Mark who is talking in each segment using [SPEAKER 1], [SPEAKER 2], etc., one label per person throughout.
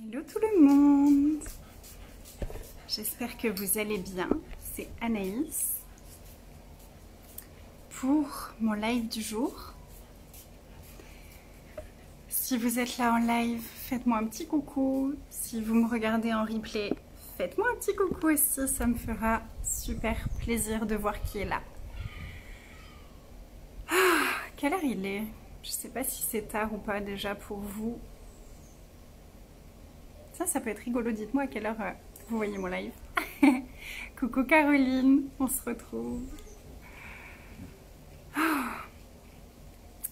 [SPEAKER 1] Hello tout le monde, j'espère que vous allez bien, c'est Anaïs pour mon live du jour. Si vous êtes là en live, faites-moi un petit coucou, si vous me regardez en replay, faites-moi un petit coucou aussi, ça me fera super plaisir de voir qui est là. Quelle heure il est? Je sais pas si c'est tard ou pas déjà pour vous. Ça peut être rigolo, dites-moi à quelle heure vous voyez mon live. Coucou Caroline, on se retrouve.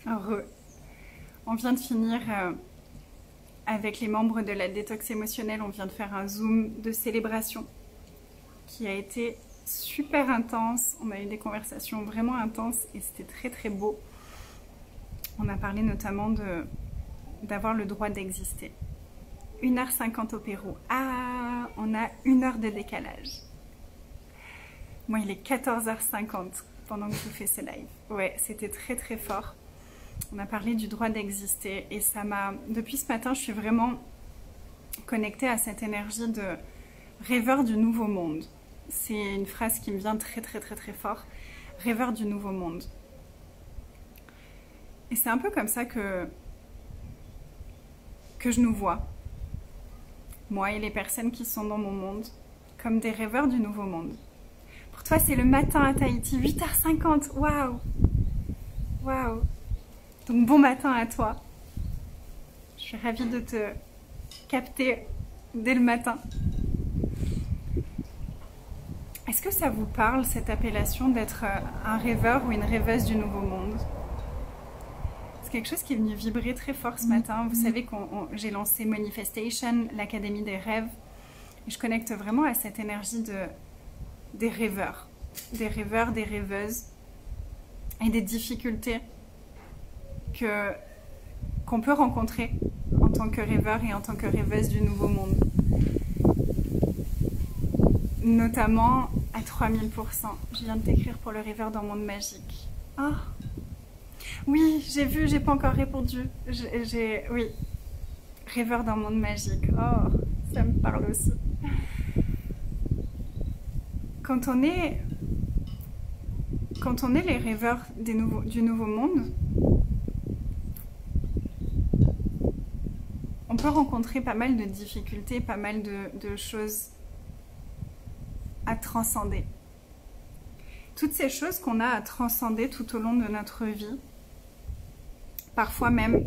[SPEAKER 1] Heureux. On vient de finir avec les membres de la détox émotionnelle, on vient de faire un zoom de célébration qui a été super intense. On a eu des conversations vraiment intenses et c'était très très beau. On a parlé notamment d'avoir le droit d'exister. 1h50 au Pérou. Ah, on a 1 heure de décalage. Moi, il est 14h50 pendant que je fais ce live. Ouais, c'était très très fort. On a parlé du droit d'exister et ça m'a... Depuis ce matin, je suis vraiment connectée à cette énergie de rêveur du nouveau monde. C'est une phrase qui me vient très très très très fort. Rêveur du nouveau monde. Et c'est un peu comme ça que je nous vois. Moi et les personnes qui sont dans mon monde, comme des rêveurs du nouveau monde. Pour toi, c'est le matin à Tahiti, 8h50. Waouh! Waouh! Donc, bon matin à toi. Je suis ravie de te capter dès le matin. Est-ce que ça vous parle, cette appellation d'être un rêveur ou une rêveuse du nouveau monde? C'est quelque chose qui est venu vibrer très fort ce matin. Vous savez que j'ai lancé Manifestation, l'Académie des rêves. Et je connecte vraiment à cette énergie des rêveurs, des rêveuses et des difficultés qu'on peut rencontrer en tant que rêveur et en tant que rêveuse du nouveau monde. Notamment à 3000%. Je viens de t'écrire pour le rêveur dans le monde magique. Oh. Oui, j'ai vu, j'ai pas encore répondu. Oui, rêveur d'un monde magique. Oh, ça me parle aussi. Quand on est les rêveurs du nouveau monde, on peut rencontrer pas mal de difficultés, pas mal de choses à transcender. Toutes ces choses qu'on a à transcender tout au long de notre vie, parfois même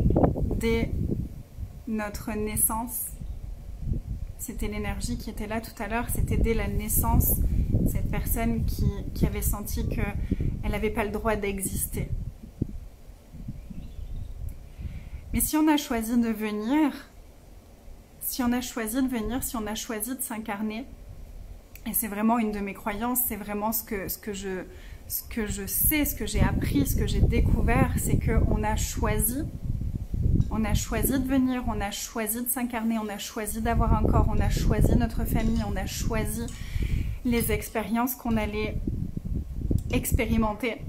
[SPEAKER 1] dès notre naissance. C'était l'énergie qui était là tout à l'heure, c'était dès la naissance, cette personne qui avait senti qu'elle n'avait pas le droit d'exister. Mais si on a choisi de venir, si on a choisi de s'incarner, et c'est vraiment une de mes croyances, c'est vraiment ce que je sais, ce que j'ai appris, ce que j'ai découvert, c'est qu'on a choisi de venir, on a choisi de s'incarner, on a choisi d'avoir un corps, on a choisi notre famille, on a choisi les expériences qu'on allait expérimenter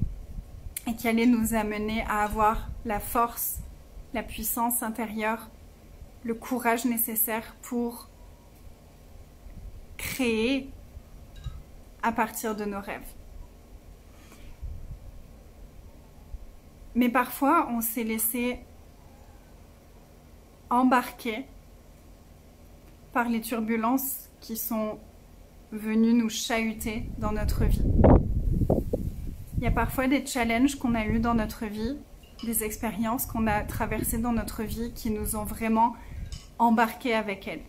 [SPEAKER 1] et qui allaient nous amener à avoir la force, la puissance intérieure, le courage nécessaire pour créer à partir de nos rêves. Mais parfois, on s'est laissé embarquer par les turbulences qui sont venues nous chahuter dans notre vie. Il y a parfois des challenges qu'on a eus dans notre vie, des expériences qu'on a traversées dans notre vie qui nous ont vraiment embarqués avec elles.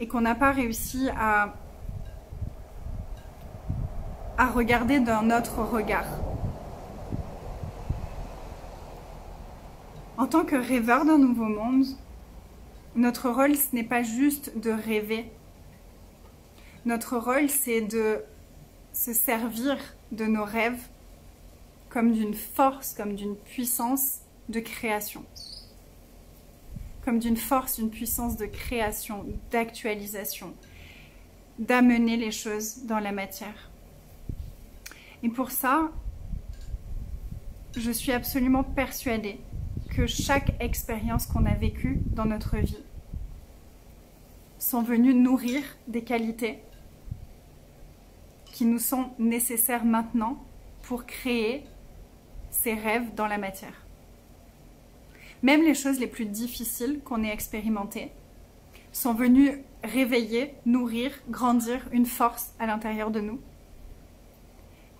[SPEAKER 1] Et qu'on n'a pas réussi à regarder d'un autre regard. En tant que rêveur d'un nouveau monde, notre rôle, ce n'est pas juste de rêver. Notre rôle, c'est de se servir de nos rêves comme d'une force, comme d'une puissance de création. Comme d'une force, d'une puissance de création, d'actualisation, d'amener les choses dans la matière. Et pour ça, je suis absolument persuadée que chaque expérience qu'on a vécue dans notre vie sont venus nourrir des qualités qui nous sont nécessaires maintenant pour créer ces rêves dans la matière. Même les choses les plus difficiles qu'on ait expérimentées sont venues réveiller, nourrir, grandir une force à l'intérieur de nous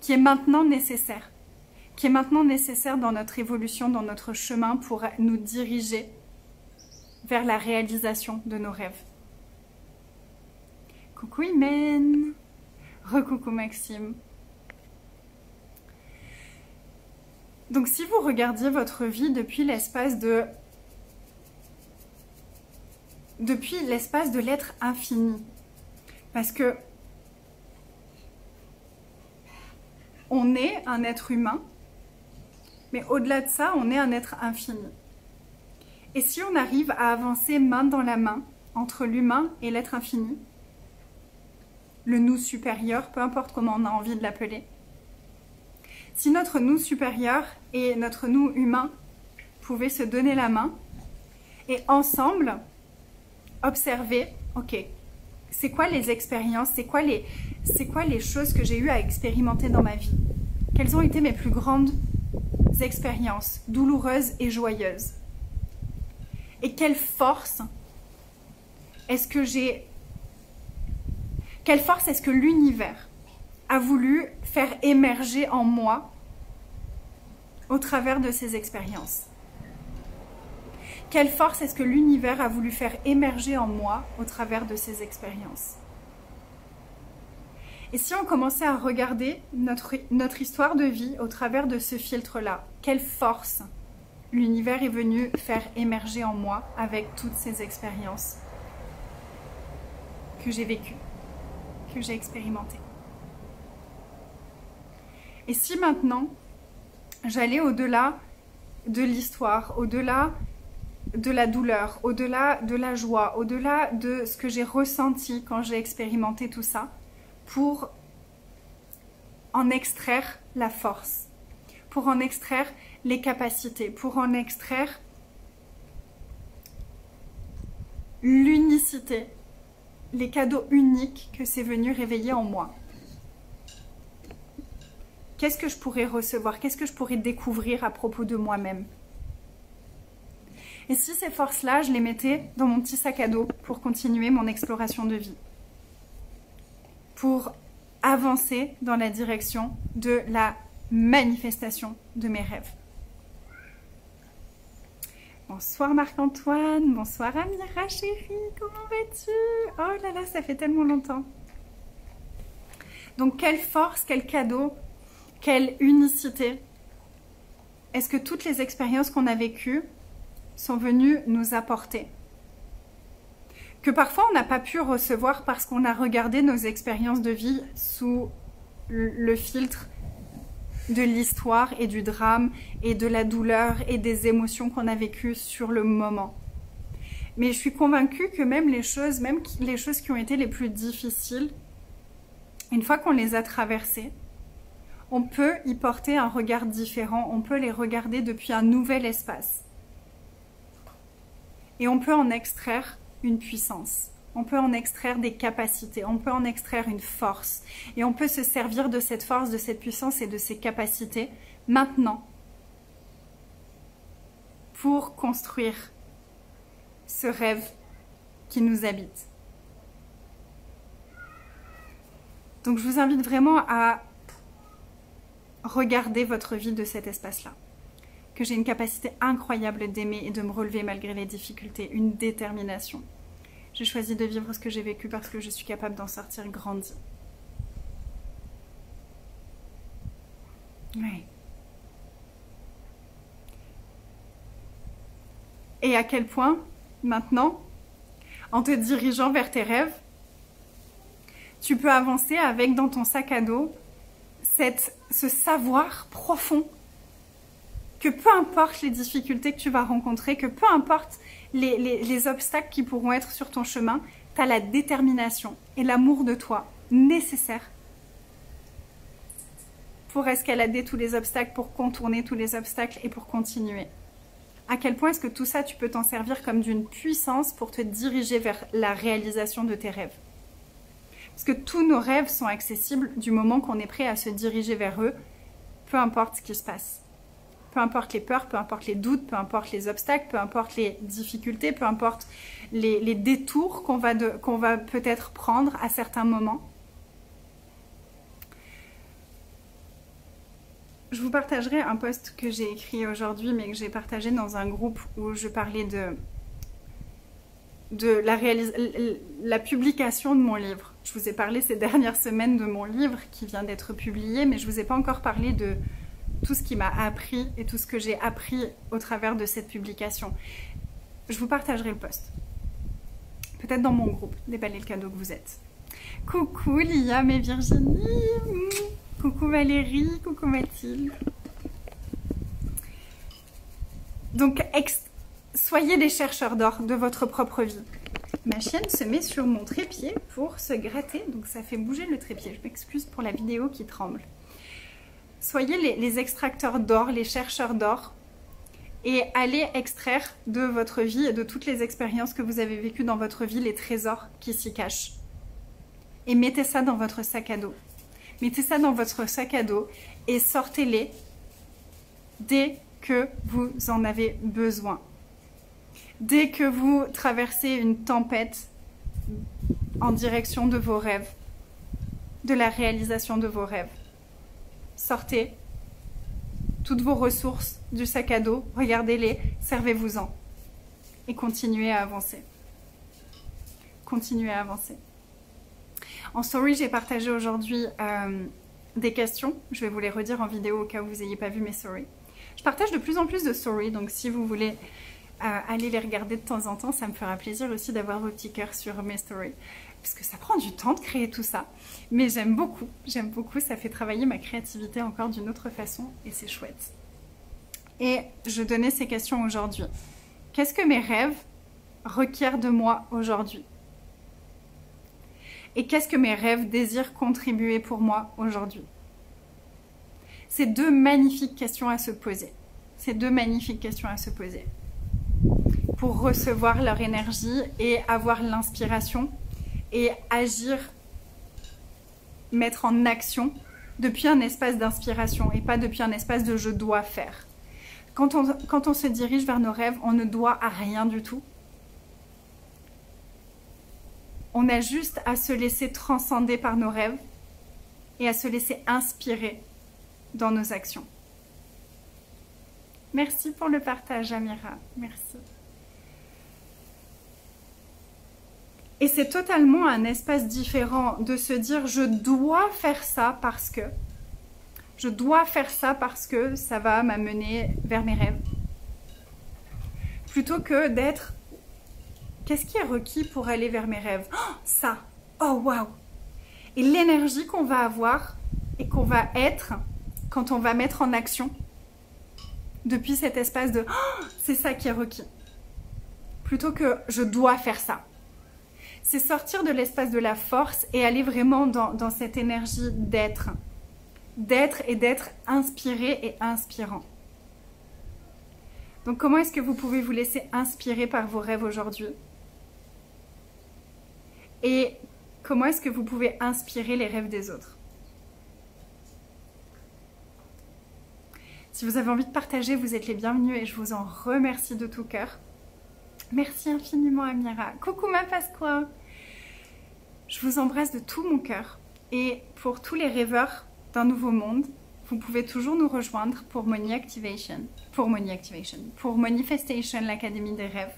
[SPEAKER 1] qui est maintenant nécessaire, dans notre évolution, dans notre chemin pour nous diriger vers la réalisation de nos rêves. Coucou Imen, recoucou Maxime. Donc si vous regardiez votre vie depuis l'espace de l'être infini, parce que on est un être humain, mais au-delà de ça, on est un être infini. Et si on arrive à avancer main dans la main entre l'humain et l'être infini, le nous supérieur, peu importe comment on a envie de l'appeler, si notre nous supérieur et notre nous humain pouvaient se donner la main et ensemble observer, ok, c'est quoi les expériences, c'est quoi les choses que j'ai eu à expérimenter dans ma vie? Quelles ont été mes plus grandes expériences, douloureuses et joyeuses? Et quelle force est-ce que l'univers a voulu faire émerger en moi au travers de ces expériences? Quelle force est-ce que l'univers a voulu faire émerger en moi au travers de ces expériences? Et si on commençait à regarder notre histoire de vie au travers de ce filtre-là, quelle force l'univers est venu faire émerger en moi avec toutes ces expériences que j'ai vécues, que j'ai expérimentées? Et si maintenant, j'allais au-delà de l'histoire, au-delà de la douleur, au-delà de la joie, au-delà de ce que j'ai ressenti quand j'ai expérimenté tout ça, pour en extraire la force, pour en extraire les capacités, pour en extraire l'unicité, les cadeaux uniques que c'est venu réveiller en moi. Qu'est-ce que je pourrais recevoir? Qu'est-ce que je pourrais découvrir à propos de moi-même? Et si ces forces-là, je les mettais dans mon petit sac à dos pour continuer mon exploration de vie, pour avancer dans la direction de la manifestation de mes rêves. Bonsoir Marc-Antoine, bonsoir Amira chérie, comment vas-tu? Oh là là, ça fait tellement longtemps. Donc quelle force, quel cadeau, quelle unicité est-ce que toutes les expériences qu'on a vécues sont venues nous apporter? Que parfois on n'a pas pu recevoir parce qu'on a regardé nos expériences de vie sous le filtre de l'histoire et du drame et de la douleur et des émotions qu'on a vécues sur le moment. Mais je suis convaincue que même les choses qui ont été les plus difficiles, une fois qu'on les a traversées, on peut y porter un regard différent, on peut les regarder depuis un nouvel espace. Et on peut en extraire une puissance, on peut en extraire des capacités, on peut en extraire une force. Et on peut se servir de cette force, de cette puissance et de ces capacités maintenant pour construire ce rêve qui nous habite. Donc je vous invite vraiment à regarder votre vie de cet espace-là. Que j'ai une capacité incroyable d'aimer et de me relever malgré les difficultés, une détermination. J'ai choisi de vivre ce que j'ai vécu parce que je suis capable d'en sortir grandie. Oui. Et à quel point, maintenant, en te dirigeant vers tes rêves, tu peux avancer avec dans ton sac à dos ce savoir profond que peu importe les difficultés que tu vas rencontrer, que peu importe les obstacles qui pourront être sur ton chemin, tu as la détermination et l'amour de toi nécessaire pour escalader tous les obstacles, pour contourner tous les obstacles et pour continuer à quel point est-ce que tout ça, tu peux t'en servir comme d'une puissance pour te diriger vers la réalisation de tes rêves. Parce que tous nos rêves sont accessibles du moment qu'on est prêt à se diriger vers eux, peu importe ce qui se passe. Peu importe les peurs, peu importe les doutes, peu importe les obstacles, peu importe les difficultés, peu importe les détours qu'on va peut-être prendre à certains moments. Je vous partagerai un post que j'ai écrit aujourd'hui, mais que j'ai partagé dans un groupe où je parlais de la publication de mon livre. Je vous ai parlé ces dernières semaines de mon livre qui vient d'être publié, mais je ne vous ai pas encore parlé de tout ce qui m'a appris et tout ce que j'ai appris au travers de cette publication. Je vous partagerai le post. Peut-être dans mon groupe, déballez le cadeau que vous êtes. Coucou Liam et Virginie. Coucou Valérie, coucou Mathilde. Donc, soyez des chercheurs d'or de votre propre vie. Ma chienne se met sur mon trépied pour se gratter, donc ça fait bouger le trépied. Je m'excuse pour la vidéo qui tremble. Soyez les extracteurs d'or, les chercheurs d'or, et allez extraire de votre vie et de toutes les expériences que vous avez vécues dans votre vie, les trésors qui s'y cachent. Et mettez ça dans votre sac à dos. Mettez ça dans votre sac à dos et sortez-les dès que vous en avez besoin. Dès que vous traversez une tempête en direction de vos rêves, de la réalisation de vos rêves. Sortez toutes vos ressources du sac à dos, regardez-les, servez-vous-en et continuez à avancer. Continuez à avancer. En story, j'ai partagé aujourd'hui des questions. Je vais vous les redire en vidéo au cas où vous n'ayez pas vu mes stories. Je partage de plus en plus de stories, donc si vous voulez aller les regarder de temps en temps, ça me fera plaisir aussi d'avoir vos petits cœurs sur mes stories. Parce que ça prend du temps de créer tout ça. Mais j'aime beaucoup, ça fait travailler ma créativité encore d'une autre façon et c'est chouette. Et je donnais ces questions aujourd'hui. Qu'est-ce que mes rêves requièrent de moi aujourd'hui? Et qu'est-ce que mes rêves désirent contribuer pour moi aujourd'hui? C'est deux magnifiques questions à se poser. C'est deux magnifiques questions à se poser. Pour recevoir leur énergie et avoir l'inspiration et agir, mettre en action depuis un espace d'inspiration et pas depuis un espace de je dois faire. Quand on se dirige vers nos rêves, on ne doit à rien du tout. On a juste à se laisser transcender par nos rêves et à se laisser inspirer dans nos actions. Merci pour le partage, Amira. Merci. Et c'est totalement un espace différent de se dire je dois faire ça parce que. Je dois faire ça parce que ça va m'amener vers mes rêves. Plutôt que d'être qu'est-ce qui est requis pour aller vers mes rêves? Oh, ça! Oh, waouh! Et l'énergie qu'on va avoir et qu'on va être quand on va mettre en action depuis cet espace de oh, c'est ça qui est requis. Plutôt que je dois faire ça. C'est sortir de l'espace de la force et aller vraiment dans cette énergie d'être. D'être et d'être inspiré et inspirant. Donc comment est-ce que vous pouvez vous laisser inspirer par vos rêves aujourd'hui? Et comment est-ce que vous pouvez inspirer les rêves des autres? Si vous avez envie de partager, vous êtes les bienvenus et je vous en remercie de tout cœur. Merci infiniment Amira. Coucou ma Pasqua. Je vous embrasse de tout mon cœur. Et pour tous les rêveurs d'un nouveau monde, vous pouvez toujours nous rejoindre pour Money Activation. Pour Manifestation, l'Académie des rêves.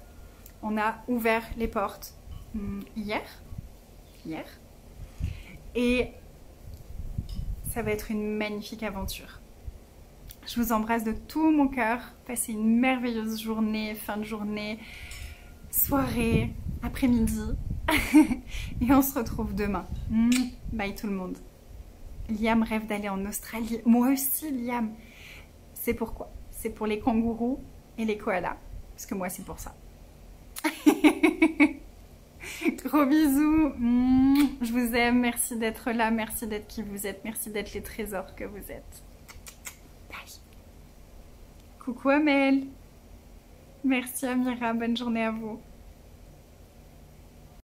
[SPEAKER 1] On a ouvert les portes hier. Et ça va être une magnifique aventure. Je vous embrasse de tout mon cœur. Passez une merveilleuse journée, fin de journée, soirée, après-midi. Et on se retrouve demain. Bye tout le monde. Liam rêve d'aller en Australie. Moi aussi, Liam. C'est pourquoi? C'est pour les kangourous et les koalas. Parce que moi, c'est pour ça. Gros bisous. Je vous aime. Merci d'être là. Merci d'être qui vous êtes. Merci d'être les trésors que vous êtes. Bye. Coucou Amel. Merci Amira, bonne journée à vous.